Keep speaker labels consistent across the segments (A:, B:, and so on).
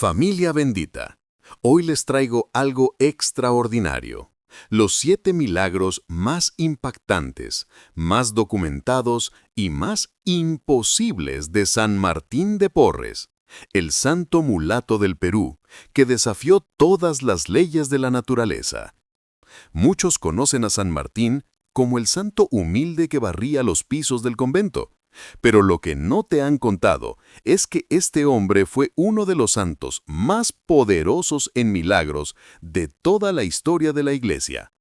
A: Familia bendita, hoy les traigo algo extraordinario. Los 7 milagros más impactantes, más documentados y más imposibles de San Martín de Porres, el santo mulato del Perú, que desafió todas las leyes de la naturaleza. Muchos conocen a San Martín como el santo humilde que barría los pisos del convento. Pero lo que no te han contado es que este hombre fue uno de los santos más poderosos en milagros de toda la historia de la Iglesia.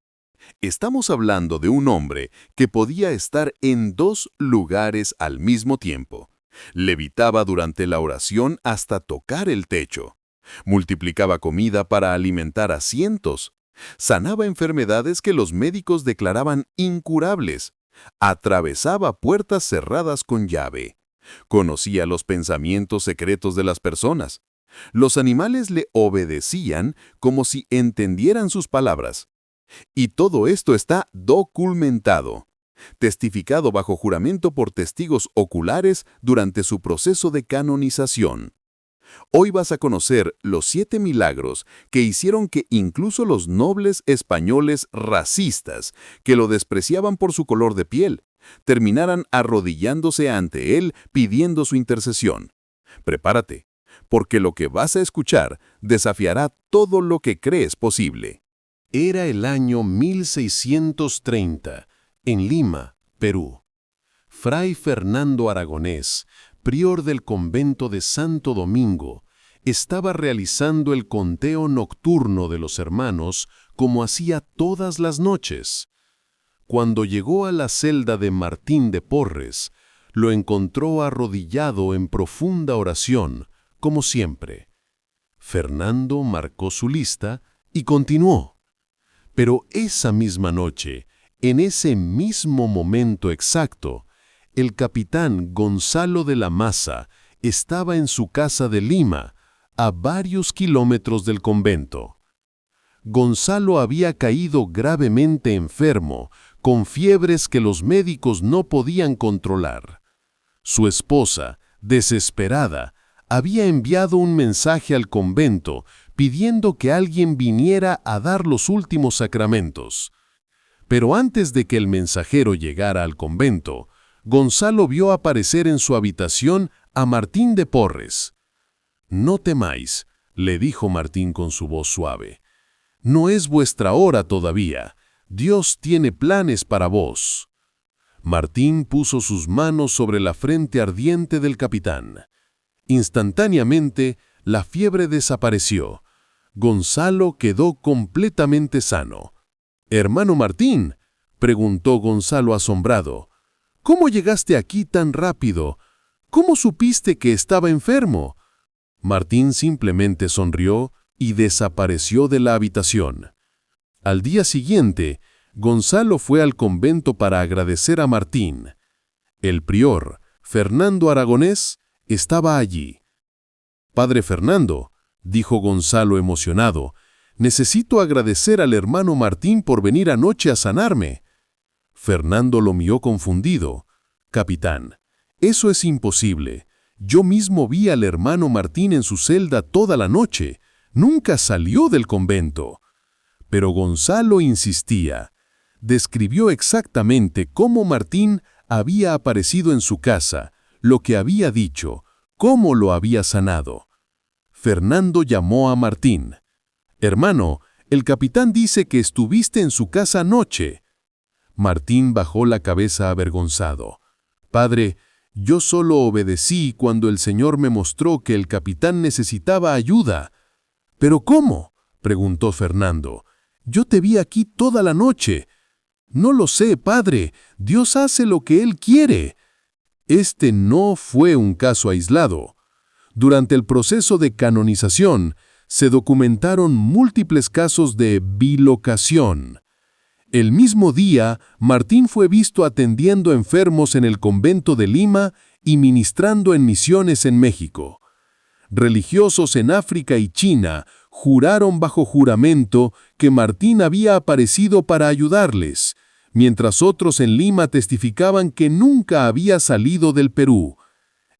A: Estamos hablando de un hombre que podía estar en 2 lugares al mismo tiempo. Levitaba durante la oración hasta tocar el techo. Multiplicaba comida para alimentar a cientos. Sanaba enfermedades que los médicos declaraban incurables. Atravesaba puertas cerradas con llave. Conocía los pensamientos secretos de las personas. Los animales le obedecían como si entendieran sus palabras. Y todo esto está documentado, testificado bajo juramento por testigos oculares durante su proceso de canonización. Hoy vas a conocer los 7 milagros que hicieron que incluso los nobles españoles racistas, que lo despreciaban por su color de piel, terminaran arrodillándose ante él pidiendo su intercesión. Prepárate, porque lo que vas a escuchar desafiará todo lo que crees posible.
B: Era el año 1630, en Lima, Perú. Fray Fernando Aragonés, prior del convento de Santo Domingo, estaba realizando el conteo nocturno de los hermanos como hacía todas las noches. Cuando llegó a la celda de Martín de Porres, lo encontró arrodillado en profunda oración, como siempre. Fernando marcó su lista y continuó. Pero esa misma noche, en ese mismo momento exacto, el capitán Gonzalo de la Maza estaba en su casa de Lima, a varios kilómetros del convento. Gonzalo había caído gravemente enfermo, con fiebres que los médicos no podían controlar. Su esposa, desesperada, había enviado un mensaje al convento pidiendo que alguien viniera a dar los últimos sacramentos. Pero antes de que el mensajero llegara al convento, Gonzalo vio aparecer en su habitación a Martín de Porres. «No temáis», le dijo Martín con su voz suave. «No es vuestra hora todavía. Dios tiene planes para vos». Martín puso sus manos sobre la frente ardiente del capitán. Instantáneamente, la fiebre desapareció. Gonzalo quedó completamente sano. «Hermano Martín», preguntó Gonzalo asombrado, «¿cómo llegaste aquí tan rápido? ¿Cómo supiste que estaba enfermo?» Martín simplemente sonrió y desapareció de la habitación. Al día siguiente, Gonzalo fue al convento para agradecer a Martín. El prior, Fernando Aragonés, estaba allí. «Padre Fernando», dijo Gonzalo emocionado, «necesito agradecer al hermano Martín por venir anoche a sanarme». Fernando lo miró confundido. «Capitán, eso es imposible. Yo mismo vi al hermano Martín en su celda toda la noche. Nunca salió del convento». Pero Gonzalo insistía. Describió exactamente cómo Martín había aparecido en su casa, lo que había dicho, cómo lo había sanado. Fernando llamó a Martín. «Hermano, el capitán dice que estuviste en su casa anoche». Martín bajó la cabeza avergonzado. «Padre, yo solo obedecí cuando el Señor me mostró que el capitán necesitaba ayuda». «¿Pero cómo?», preguntó Fernando. «Yo te vi aquí toda la noche». «No lo sé, padre. Dios hace lo que Él quiere». Este no fue un caso aislado. Durante el proceso de canonización, se documentaron múltiples casos de bilocación. El mismo día, Martín fue visto atendiendo enfermos en el convento de Lima y ministrando en misiones en México. Religiosos en África y China juraron bajo juramento que Martín había aparecido para ayudarles, mientras otros en Lima testificaban que nunca había salido del Perú.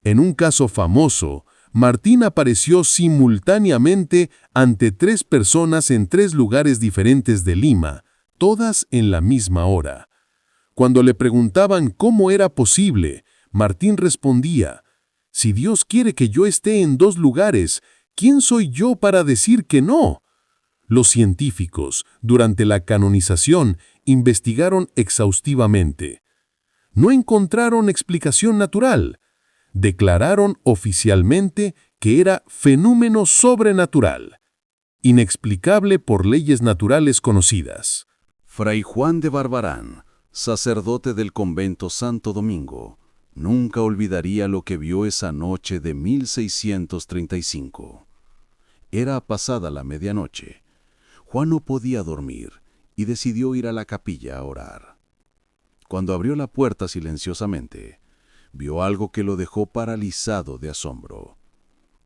B: En un caso famoso, Martín apareció simultáneamente ante 3 personas en 3 lugares diferentes de Lima, todas en la misma hora. Cuando le preguntaban cómo era posible, Martín respondía: «Si Dios quiere que yo esté en 2 lugares, ¿quién soy yo para decir que no?». Los científicos, durante la canonización, investigaron exhaustivamente. No encontraron explicación natural. Declararon oficialmente que era fenómeno sobrenatural, inexplicable por leyes naturales conocidas.
C: Fray Juan de Barbarán, sacerdote del convento Santo Domingo, nunca olvidaría lo que vio esa noche de 1635. Era pasada la medianoche. Juan no podía dormir y decidió ir a la capilla a orar. Cuando abrió la puerta silenciosamente, vio algo que lo dejó paralizado de asombro.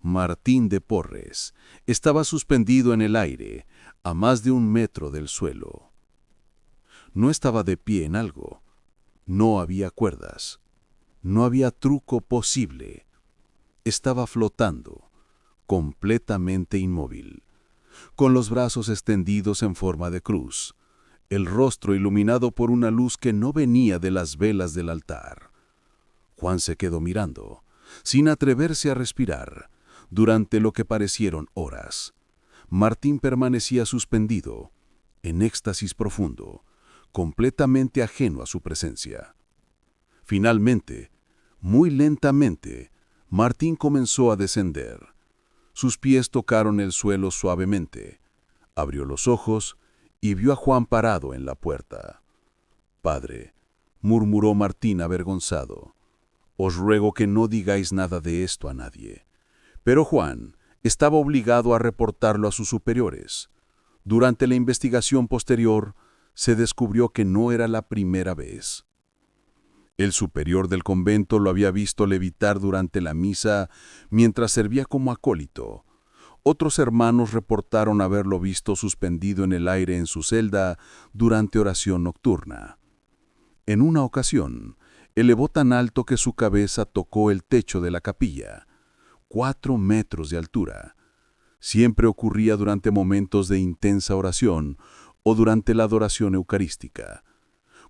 C: Martín de Porres estaba suspendido en el aire, a más de 1 metro del suelo. No estaba de pie en algo. No había cuerdas. No había truco posible. Estaba flotando, completamente inmóvil, con los brazos extendidos en forma de cruz, el rostro iluminado por una luz que no venía de las velas del altar. Juan se quedó mirando, sin atreverse a respirar, durante lo que parecieron horas. Martín permanecía suspendido, en éxtasis profundo, completamente ajeno a su presencia. Finalmente, muy lentamente, Martín comenzó a descender. Sus pies tocaron el suelo suavemente. Abrió los ojos y vio a Juan parado en la puerta. «Padre», murmuró Martín avergonzado, «os ruego que no digáis nada de esto a nadie». Pero Juan estaba obligado a reportarlo a sus superiores. Durante la investigación posterior, se descubrió que no era la primera vez. El superior del convento lo había visto levitar durante la misa mientras servía como acólito. Otros hermanos reportaron haberlo visto suspendido en el aire en su celda durante oración nocturna. En una ocasión, elevó tan alto que su cabeza tocó el techo de la capilla, 4 metros de altura. Siempre ocurría durante momentos de intensa oración o durante la adoración eucarística.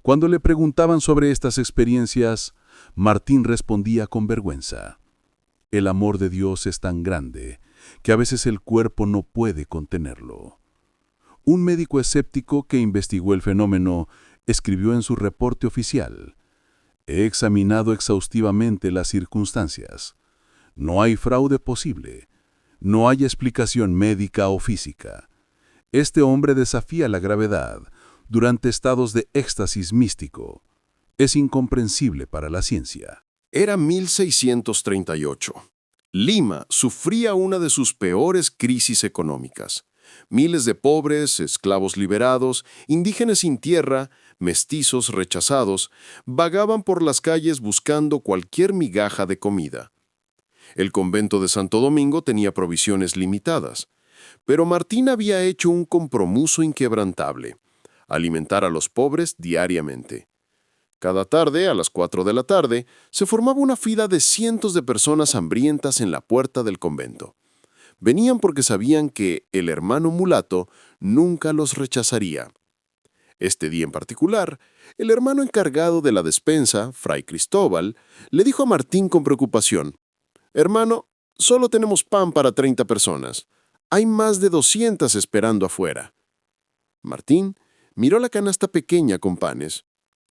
C: Cuando le preguntaban sobre estas experiencias, Martín respondía con vergüenza: «El amor de Dios es tan grande que a veces el cuerpo no puede contenerlo». Un médico escéptico que investigó el fenómeno escribió en su reporte oficial: «He examinado exhaustivamente las circunstancias. No hay fraude posible. No hay explicación médica o física. Este hombre desafía la gravedad durante estados de éxtasis místico. Es incomprensible para la ciencia».
D: Era 1638. Lima sufría una de sus peores crisis económicas. Miles de pobres, esclavos liberados, indígenas sin tierra, mestizos rechazados, vagaban por las calles buscando cualquier migaja de comida. El convento de Santo Domingo tenía provisiones limitadas, pero Martín había hecho un compromiso inquebrantable: alimentar a los pobres diariamente. Cada tarde, a las 4 de la tarde, se formaba una fila de cientos de personas hambrientas en la puerta del convento. Venían porque sabían que el hermano mulato nunca los rechazaría. Este día en particular, el hermano encargado de la despensa, Fray Cristóbal, le dijo a Martín con preocupación: «Hermano, solo tenemos pan para 30 personas. Hay más de 200 esperando afuera». Martín miró la canasta pequeña con panes.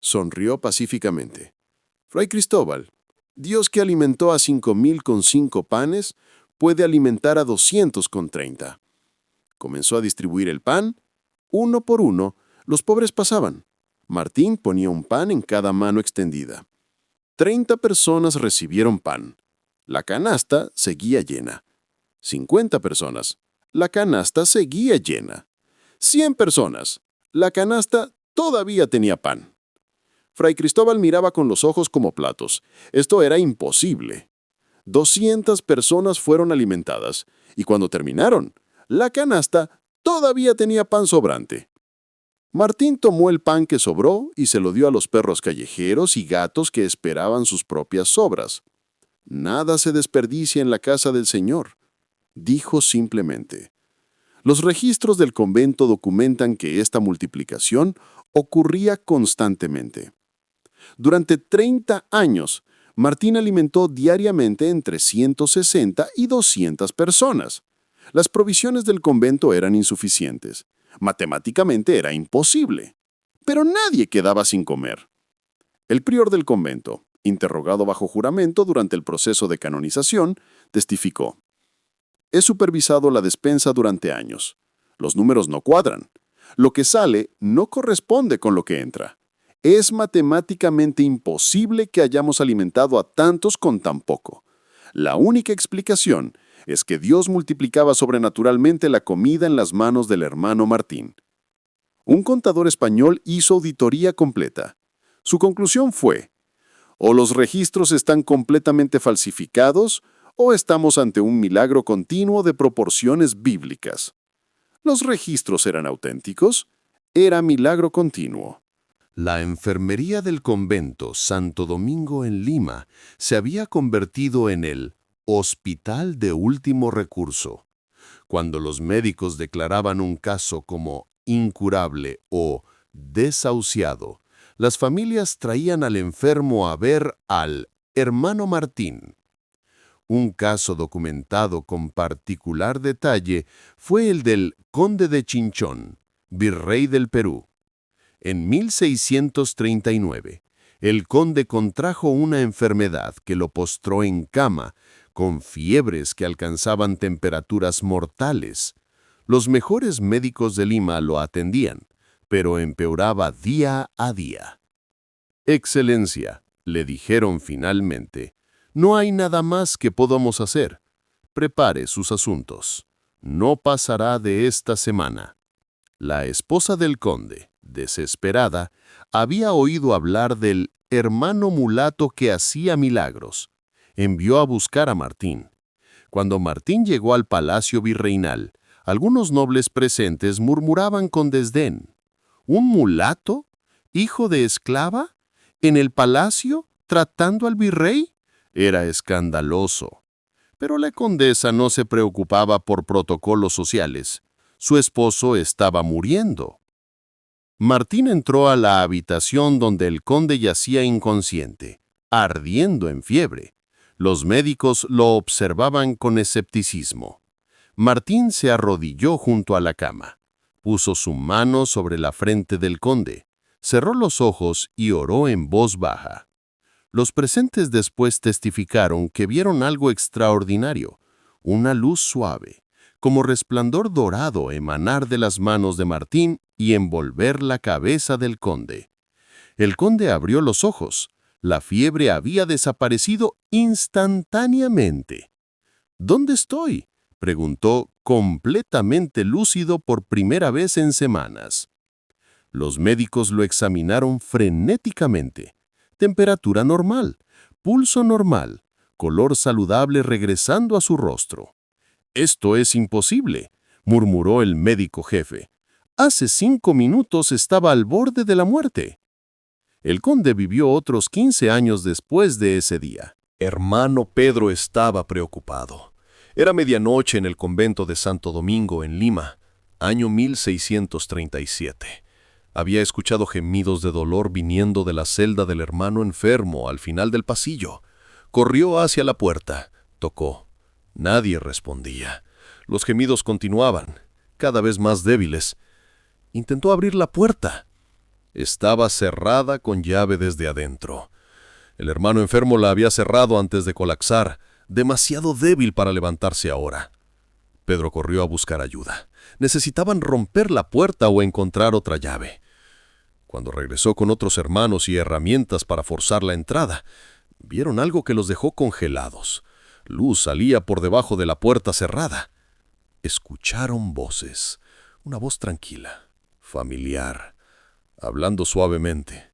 D: Sonrió pacíficamente. «Fray Cristóbal, Dios que alimentó a 5,000 con 5 panes, puede alimentar a 200 con 30». Comenzó a distribuir el pan. Uno por uno, los pobres pasaban. Martín ponía un pan en cada mano extendida. 30 personas recibieron pan. La canasta seguía llena. 50 personas. La canasta seguía llena. 100 personas. La canasta todavía tenía pan. Fray Cristóbal miraba con los ojos como platos. Esto era imposible. 200 personas fueron alimentadas, y cuando terminaron, la canasta todavía tenía pan sobrante. Martín tomó el pan que sobró y se lo dio a los perros callejeros y gatos que esperaban sus propias sobras. Nada se desperdicia en la casa del Señor. Dijo simplemente. Los registros del convento documentan que esta multiplicación ocurría constantemente. Durante 30 años, Martín alimentó diariamente entre 160 y 200 personas. Las provisiones del convento eran insuficientes. Matemáticamente era imposible. Pero nadie quedaba sin comer. El prior del convento, interrogado bajo juramento durante el proceso de canonización, testificó: «He supervisado la despensa durante años. Los números no cuadran. Lo que sale no corresponde con lo que entra. Es matemáticamente imposible que hayamos alimentado a tantos con tan poco. La única explicación es que Dios multiplicaba sobrenaturalmente la comida en las manos del hermano Martín». Un contador español hizo auditoría completa. Su conclusión fue: o los registros están completamente falsificados, o estamos ante un milagro continuo de proporciones bíblicas. Los registros eran auténticos, era milagro continuo.
A: La enfermería del convento Santo Domingo en Lima se había convertido en el hospital de último recurso. Cuando los médicos declaraban un caso como incurable o desahuciado, las familias traían al enfermo a ver al hermano Martín. Un caso documentado con particular detalle fue el del conde de Chinchón, virrey del Perú. En 1639, el conde contrajo una enfermedad que lo postró en cama, con fiebres que alcanzaban temperaturas mortales. Los mejores médicos de Lima lo atendían, pero empeoraba día a día. «Excelencia», le dijeron finalmente, «no hay nada más que podamos hacer. Prepare sus asuntos. No pasará de esta semana». La esposa del conde, desesperada, había oído hablar del hermano mulato que hacía milagros. Envió a buscar a Martín. Cuando Martín llegó al palacio virreinal, algunos nobles presentes murmuraban con desdén: «¿Un mulato? ¿Hijo de esclava? ¿En el palacio? ¿Tratando al virrey?». Era escandaloso. Pero la condesa no se preocupaba por protocolos sociales. Su esposo estaba muriendo. Martín entró a la habitación donde el conde yacía inconsciente, ardiendo en fiebre. Los médicos lo observaban con escepticismo. Martín se arrodilló junto a la cama. Puso su mano sobre la frente del conde, cerró los ojos y oró en voz baja. Los presentes después testificaron que vieron algo extraordinario, una luz suave, como resplandor dorado emanar de las manos de Martín y envolver la cabeza del conde. El conde abrió los ojos. La fiebre había desaparecido instantáneamente. «¿Dónde estoy?», preguntó, completamente lúcido por primera vez en semanas. Los médicos lo examinaron frenéticamente. Temperatura normal, pulso normal, color saludable regresando a su rostro. «Esto es imposible», murmuró el médico jefe. «Hace 5 minutos estaba al borde de la muerte». El conde vivió otros 15 años después de ese día.
E: Hermano Pedro estaba preocupado. Era medianoche en el convento de Santo Domingo en Lima, año 1637. Había escuchado gemidos de dolor viniendo de la celda del hermano enfermo al final del pasillo. Corrió hacia la puerta, tocó. Nadie respondía. Los gemidos continuaban, cada vez más débiles. Intentó abrir la puerta. Estaba cerrada con llave desde adentro. El hermano enfermo la había cerrado antes de colapsar, demasiado débil para levantarse ahora. Pedro corrió a buscar ayuda. Necesitaban romper la puerta o encontrar otra llave. Cuando regresó con otros hermanos y herramientas para forzar la entrada, vieron algo que los dejó congelados. Luz salía por debajo de la puerta cerrada. Escucharon voces, una voz tranquila, familiar, hablando suavemente.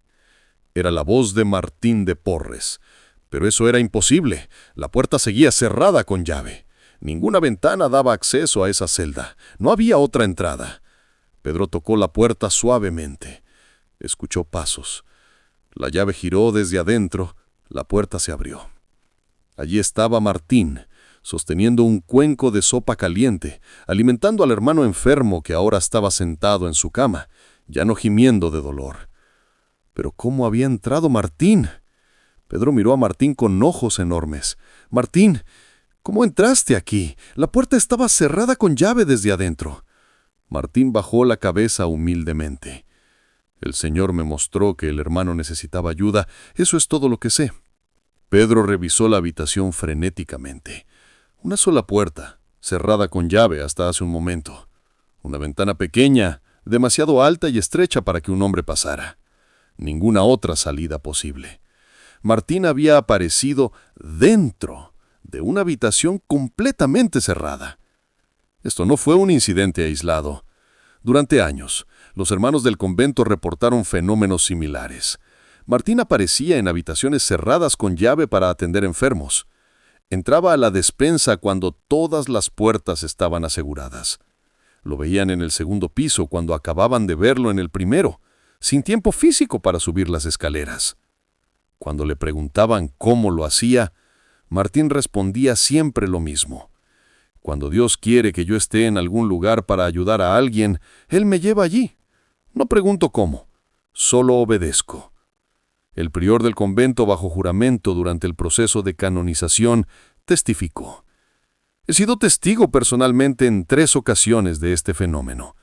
E: Era la voz de Martín de Porres, pero eso era imposible. La puerta seguía cerrada con llave. Ninguna ventana daba acceso a esa celda. No había otra entrada. Pedro tocó la puerta suavemente. Escuchó pasos. La llave giró desde adentro. La puerta se abrió. Allí estaba Martín, sosteniendo un cuenco de sopa caliente, alimentando al hermano enfermo que ahora estaba sentado en su cama, ya no gimiendo de dolor. ¿Pero cómo había entrado Martín? Pedro miró a Martín con ojos enormes. «Martín, ¿cómo entraste aquí? La puerta estaba cerrada con llave desde adentro». Martín bajó la cabeza humildemente. «El Señor me mostró que el hermano necesitaba ayuda. Eso es todo lo que sé». Pedro revisó la habitación frenéticamente. Una sola puerta, cerrada con llave hasta hace un momento. Una ventana pequeña, demasiado alta y estrecha para que un hombre pasara. Ninguna otra salida posible. Martín había aparecido dentro de una habitación completamente cerrada. Esto no fue un incidente aislado. Durante años, los hermanos del convento reportaron fenómenos similares. Martín aparecía en habitaciones cerradas con llave para atender enfermos. Entraba a la despensa cuando todas las puertas estaban aseguradas. Lo veían en el segundo piso cuando acababan de verlo en el primero, sin tiempo físico para subir las escaleras. Cuando le preguntaban cómo lo hacía, Martín respondía siempre lo mismo. Cuando Dios quiere que yo esté en algún lugar para ayudar a alguien, Él me lleva allí. No pregunto cómo, solo obedezco. El prior del convento, bajo juramento durante el proceso de canonización, testificó. He sido testigo personalmente en 3 ocasiones de este fenómeno.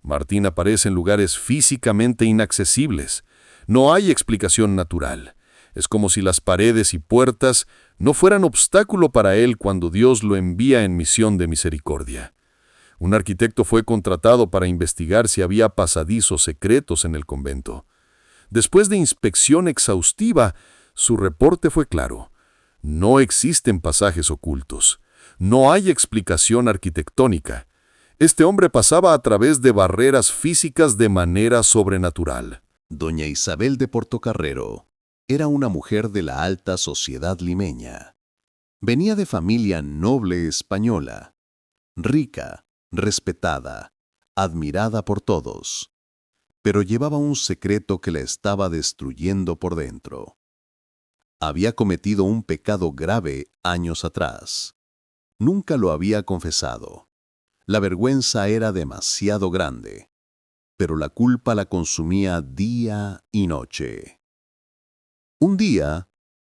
E: Martín aparece en lugares físicamente inaccesibles. No hay explicación natural. Es como si las paredes y puertas no fueran obstáculo para él cuando Dios lo envía en misión de misericordia. Un arquitecto fue contratado para investigar si había pasadizos secretos en el convento. Después de inspección exhaustiva, su reporte fue claro. No existen pasajes ocultos. No hay explicación arquitectónica. Este hombre pasaba a través de barreras físicas de manera sobrenatural.
B: Doña Isabel de Portocarrero era una mujer de la alta sociedad limeña. Venía de familia noble española, rica, respetada, admirada por todos, pero llevaba un secreto que la estaba destruyendo por dentro. Había cometido un pecado grave años atrás. Nunca lo había confesado. La vergüenza era demasiado grande, pero la culpa la consumía día y noche. Un día,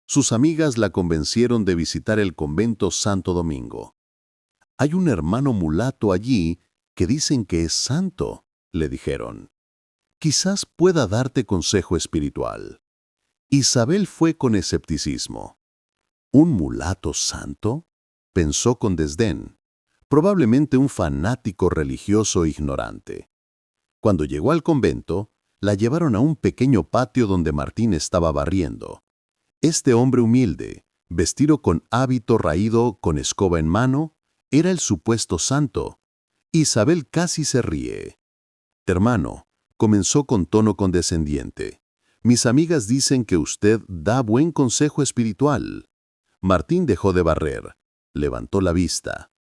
B: sus amigas la convencieron de visitar el convento Santo Domingo. «Hay un hermano mulato allí que dicen que es santo», le dijeron. «Quizás pueda darte consejo espiritual». Isabel fue con escepticismo. «¿Un mulato santo?», pensó con desdén. Probablemente un fanático religioso ignorante. Cuando llegó al convento, la llevaron a un pequeño patio donde Martín estaba barriendo. Este hombre humilde, vestido con hábito raído, con escoba en mano, era el supuesto santo. Isabel casi se ríe. «Hermano», comenzó con tono condescendiente, «mis amigas dicen que usted da buen consejo espiritual». Martín dejó de barrer, levantó la vista.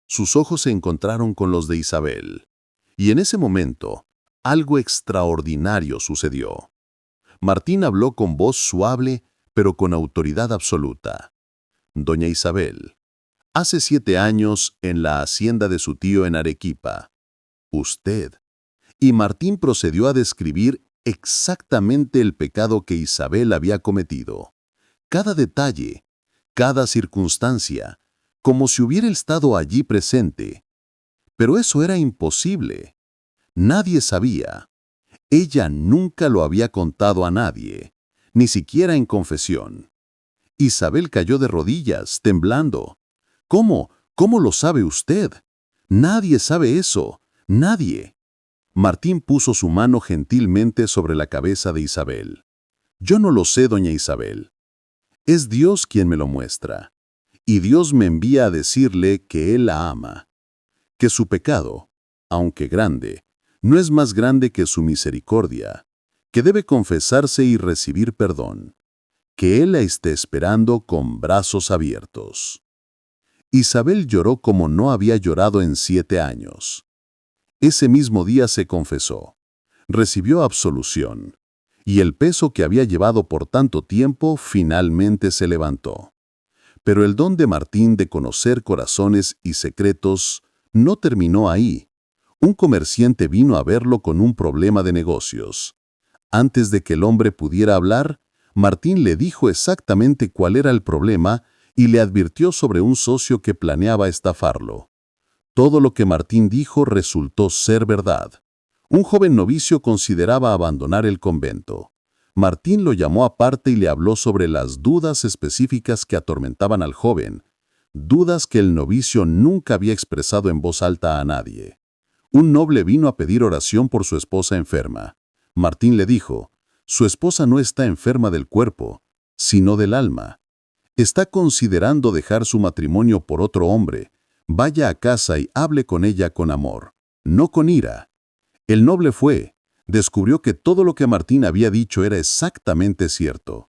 B: Sus ojos se encontraron con los de Isabel. Y en ese momento, algo extraordinario sucedió. Martín habló con voz suave, pero con autoridad absoluta. «Doña Isabel, hace 7 años, en la hacienda de su tío en Arequipa, usted». Y Martín procedió a describir exactamente el pecado que Isabel había cometido. Cada detalle, cada circunstancia, como si hubiera estado allí presente. Pero eso era imposible. Nadie sabía. Ella nunca lo había contado a nadie, ni siquiera en confesión. Isabel cayó de rodillas, temblando. «¿Cómo? ¿Cómo lo sabe usted? Nadie sabe eso. Nadie». Martín puso su mano gentilmente sobre la cabeza de Isabel. «Yo no lo sé, doña Isabel. Es Dios quien me lo muestra. Y Dios me envía a decirle que Él la ama. Que su pecado, aunque grande, no es más grande que su misericordia, que debe confesarse y recibir perdón, que Él la esté esperando con brazos abiertos». Isabel lloró como no había llorado en 7 años. Ese mismo día se confesó, recibió absolución, y el peso que había llevado por tanto tiempo finalmente se levantó. Pero el don de Martín de conocer corazones y secretos no terminó ahí. Un comerciante vino a verlo con un problema de negocios. Antes de que el hombre pudiera hablar, Martín le dijo exactamente cuál era el problema y le advirtió sobre un socio que planeaba estafarlo. Todo lo que Martín dijo resultó ser verdad. Un joven novicio consideraba abandonar el convento. Martín lo llamó aparte y le habló sobre las dudas específicas que atormentaban al joven, dudas que el novicio nunca había expresado en voz alta a nadie. Un noble vino a pedir oración por su esposa enferma. Martín le dijo, su esposa no está enferma del cuerpo, sino del alma. Está considerando dejar su matrimonio por otro hombre. Vaya a casa y hable con ella con amor, no con ira. El noble fue. Descubrió que todo lo que Martín había dicho era exactamente cierto.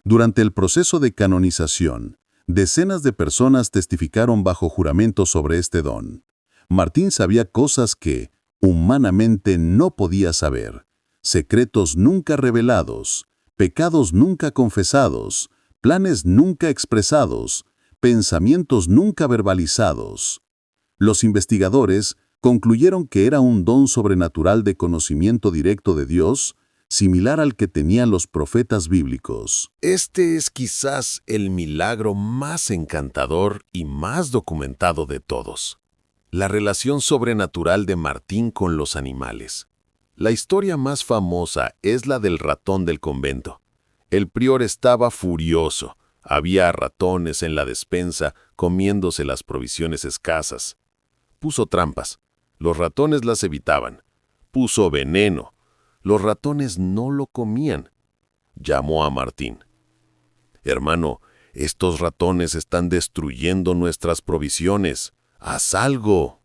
B: Durante el proceso de canonización, decenas de personas testificaron bajo juramento sobre este don. Martín sabía cosas que, humanamente, no podía saber. Secretos nunca revelados, pecados nunca confesados, planes nunca expresados, pensamientos nunca verbalizados. Los investigadores concluyeron que era un don sobrenatural de conocimiento directo de Dios, similar al que tenían los profetas bíblicos.
C: Este es quizás el milagro más encantador y más documentado de todos. La relación sobrenatural de Martín con los animales. La historia más famosa es la del ratón del convento. El prior estaba furioso. Había ratones en la despensa comiéndose las provisiones escasas. Puso trampas. Los ratones las evitaban. Puso veneno. Los ratones no lo comían. Llamó a Martín. «Hermano, estos ratones están destruyendo nuestras provisiones. ¡Haz algo!».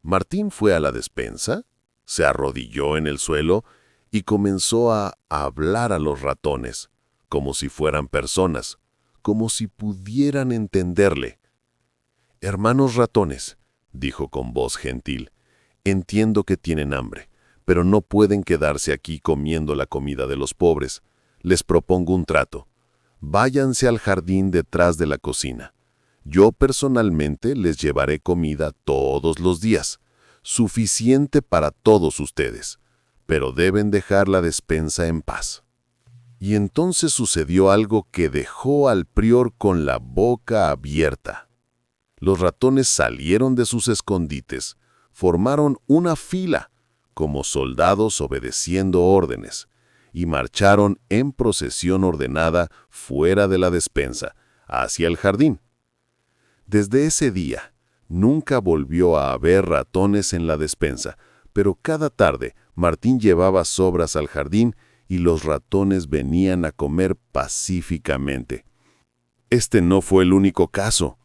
C: Martín fue a la despensa, se arrodilló en el suelo y comenzó a hablar a los ratones, como si fueran personas, como si pudieran entenderle. «Hermanos ratones», dijo con voz gentil, «entiendo que tienen hambre, pero no pueden quedarse aquí comiendo la comida de los pobres. Les propongo un trato. Váyanse al jardín detrás de la cocina. Yo personalmente les llevaré comida todos los días, suficiente para todos ustedes, pero deben dejar la despensa en paz». Y entonces sucedió algo que dejó al prior con la boca abierta. Los ratones salieron de sus escondites, formaron una fila, como soldados obedeciendo órdenes, y marcharon en procesión ordenada fuera de la despensa, hacia el jardín. Desde ese día, nunca volvió a haber ratones en la despensa, pero cada tarde Martín llevaba sobras al jardín y los ratones venían a comer pacíficamente. Este no fue el único caso.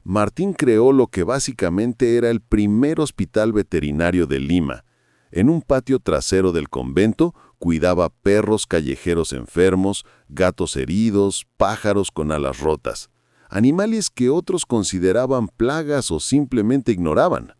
C: Martín creó lo que básicamente era el primer hospital veterinario de Lima. En un patio trasero del convento cuidaba perros callejeros enfermos, gatos heridos, pájaros con alas rotas, animales que otros consideraban plagas o simplemente ignoraban.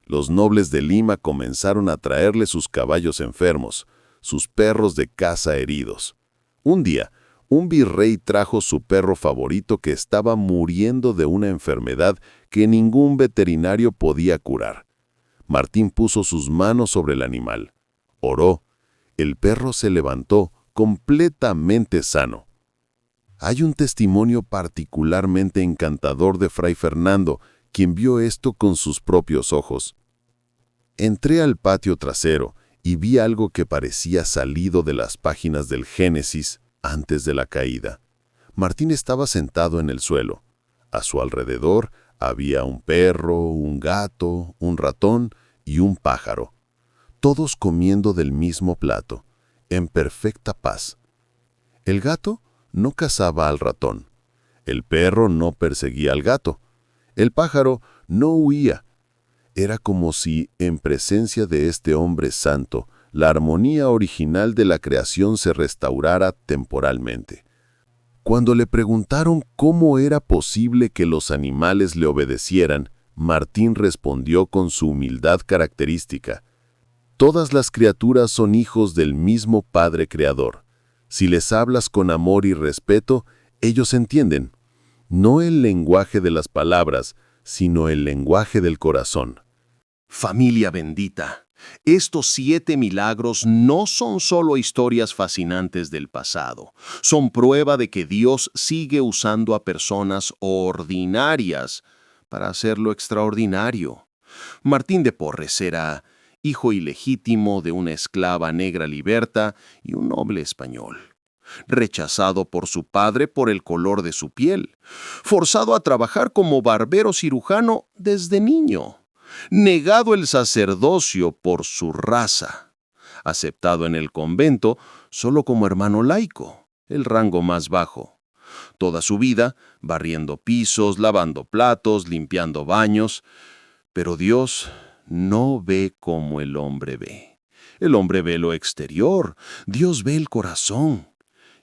C: Los nobles de Lima comenzaron a traerle sus caballos enfermos, sus perros de caza heridos. Un día, un virrey trajo su perro favorito que estaba muriendo de una enfermedad que ningún veterinario podía curar. Martín puso sus manos sobre el animal. Oró. El perro se levantó completamente sano. Hay un testimonio particularmente encantador de Fray Fernando, quien vio esto con sus propios ojos. Entré al patio trasero y vi algo que parecía salido de las páginas del Génesis antes de la caída. Martín estaba sentado en el suelo. A su alrededor había un perro, un gato, un ratón y un pájaro, todos comiendo del mismo plato, en perfecta paz. El gato no cazaba al ratón. El perro no perseguía al gato. El pájaro no huía. Era como si, en presencia de este hombre santo, la armonía original de la creación se restaurara temporalmente. Cuando le preguntaron cómo era posible que los animales le obedecieran, Martín respondió con su humildad característica: «Todas las criaturas son hijos del mismo Padre Creador. Si les hablas con amor y respeto, ellos entienden.
B: no el lenguaje de las palabras, sino el lenguaje del corazón.
D: Familia bendita, estos 7 milagros no son solo historias fascinantes del pasado, son prueba de que Dios sigue usando a personas ordinarias para hacerlo extraordinario. Martín de Porres era hijo ilegítimo de una esclava negra liberta y un noble español. Rechazado por su padre por el color de su piel, forzado a trabajar como barbero cirujano desde niño, negado el sacerdocio por su raza, aceptado en el convento solo como hermano laico, el rango más bajo. Toda su vida barriendo pisos, lavando platos, limpiando baños, pero Dios no ve como el hombre ve. El hombre ve lo exterior, Dios ve el corazón.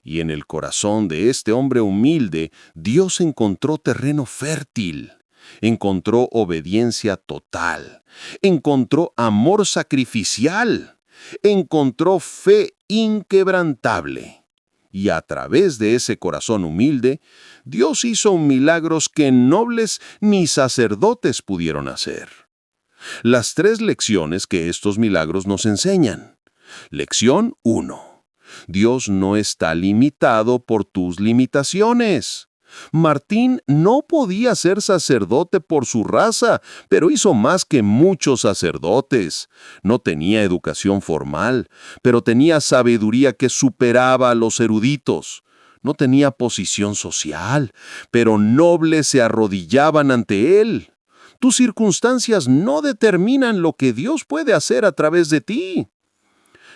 D: Y en el corazón de este hombre humilde, Dios encontró terreno fértil, encontró obediencia total, encontró amor sacrificial, encontró fe inquebrantable. Y a través de ese corazón humilde, Dios hizo milagros que nobles ni sacerdotes pudieron hacer. Las 3 lecciones que estos milagros nos enseñan. Lección 1. Dios no está limitado por tus limitaciones. Martín no podía ser sacerdote por su raza, pero hizo más que muchos sacerdotes. No tenía educación formal, pero tenía sabiduría que superaba a los eruditos. No tenía posición social, pero nobles se arrodillaban ante él. Tus circunstancias no determinan lo que Dios puede hacer a través de ti.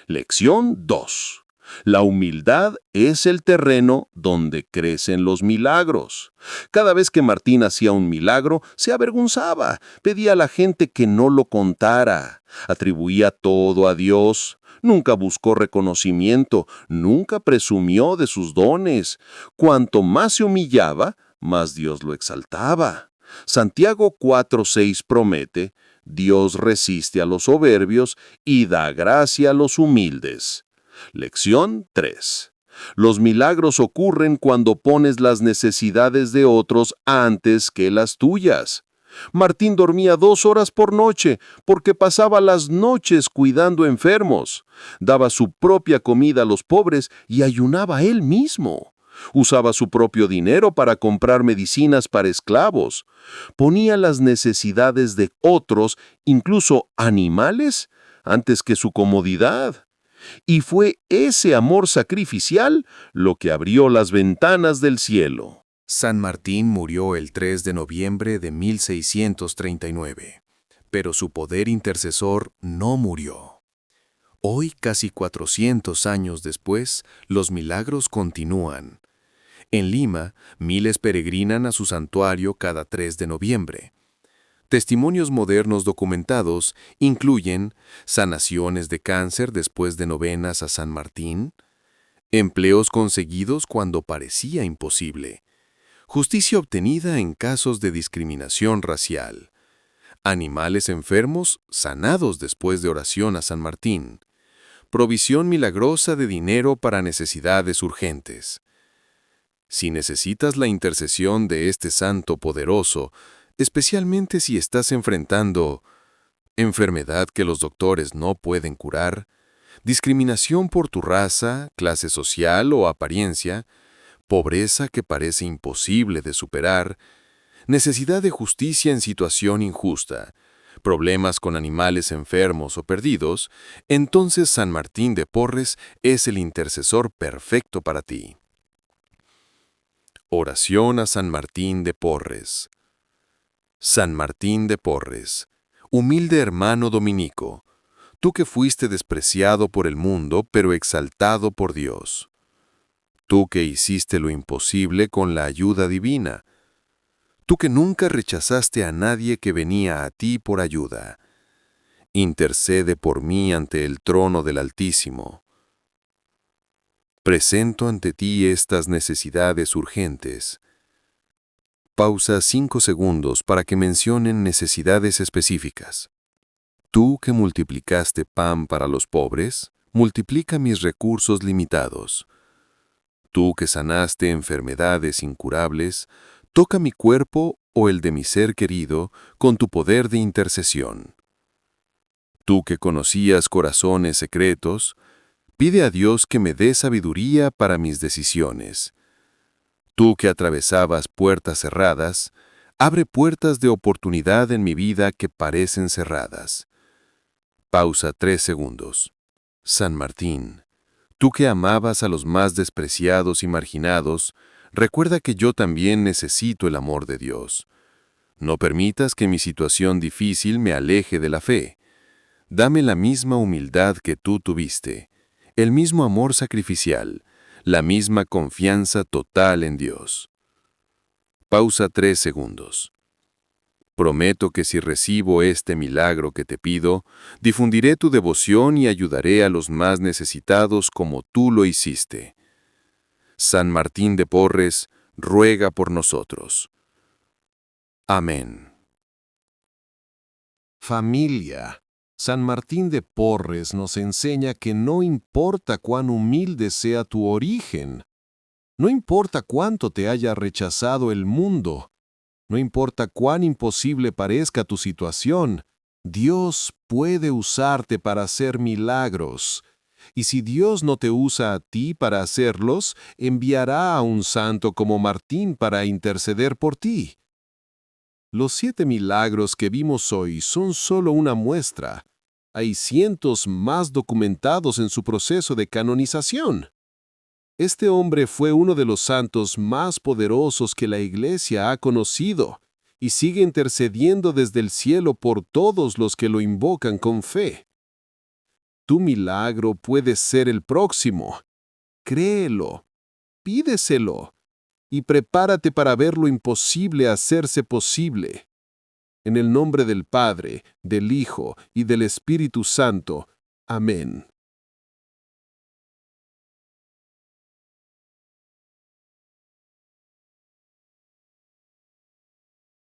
D: Lección 2. La humildad es el terreno donde crecen los milagros. Cada vez que Martín hacía un milagro, se avergonzaba, pedía a la gente que no lo contara, atribuía todo a Dios, nunca buscó reconocimiento, nunca presumió de sus dones. Cuanto más se humillaba, más Dios lo exaltaba. Santiago 4:6 promete: Dios resiste a los soberbios y da gracia a los humildes. Lección 3. Los milagros ocurren cuando pones las necesidades de otros antes que las tuyas. Martín dormía 2 horas por noche porque pasaba las noches cuidando enfermos. Daba su propia comida a los pobres y ayunaba él mismo. Usaba su propio dinero para comprar medicinas para esclavos. Ponía las necesidades de otros, incluso animales, antes que su comodidad. Y fue ese amor sacrificial lo que abrió las ventanas del cielo.
F: San Martín murió el 3 de noviembre de 1639, pero su poder intercesor no murió. Hoy, casi 400 años después, los milagros continúan. En Lima, miles peregrinan a su santuario cada 3 de noviembre. Testimonios modernos documentados incluyen sanaciones de cáncer después de novenas a San Martín, empleos conseguidos cuando parecía imposible, justicia obtenida en casos de discriminación racial, animales enfermos sanados después de oración a San Martín, provisión milagrosa de dinero para necesidades urgentes. Si necesitas la intercesión de este santo poderoso, especialmente si estás enfrentando enfermedad que los doctores no pueden curar, discriminación por tu raza, clase social o apariencia, pobreza que parece imposible de superar, necesidad de justicia en situación injusta, problemas con animales enfermos o perdidos, entonces San Martín de Porres es el intercesor perfecto para ti. Oración a San Martín de Porres. San Martín de Porres, humilde hermano dominico, tú que fuiste despreciado por el mundo, pero exaltado por Dios. Tú que hiciste lo imposible con la ayuda divina. Tú que nunca rechazaste a nadie que venía a ti por ayuda. Intercede por mí ante el trono del Altísimo. Presento ante ti estas necesidades urgentes. Pausa 5 segundos para que mencionen necesidades específicas. Tú que multiplicaste pan para los pobres, multiplica mis recursos limitados. Tú que sanaste enfermedades incurables,
D: Toca mi cuerpo o el de mi ser querido con tu poder de intercesión. Tú que conocías corazones secretos, pide a Dios que me dé sabiduría para mis decisiones. Tú que atravesabas puertas cerradas, abre puertas de oportunidad en mi vida que parecen cerradas. Pausa 3 segundos. San Martín, tú que amabas a los más despreciados y marginados, recuerda que yo también necesito el amor de Dios. No permitas que mi situación difícil me aleje de la fe. Dame la misma humildad que tú tuviste, el mismo amor sacrificial, la misma confianza total en Dios. Pausa 3 segundos. Prometo que si recibo este milagro que te pido, difundiré tu devoción y ayudaré a los más necesitados como tú lo hiciste. San Martín de Porres, ruega por nosotros. Amén.
B: Familia, San Martín de Porres nos enseña que no importa cuán humilde sea tu origen, no importa cuánto te haya rechazado el mundo, no importa cuán imposible parezca tu situación, Dios puede usarte para hacer milagros. Y si Dios no te usa a ti para hacerlos, enviará a un santo como Martín para interceder por ti. Los 7 milagros que vimos hoy son solo una muestra. Hay cientos más documentados en su proceso de canonización. Este hombre fue uno de los santos más poderosos que la Iglesia ha conocido y sigue intercediendo desde el cielo por todos los que lo invocan con fe. Tu milagro puede ser el próximo. Créelo, pídeselo y prepárate para ver lo imposible hacerse posible. En el nombre del Padre, del Hijo y del Espíritu Santo. Amén.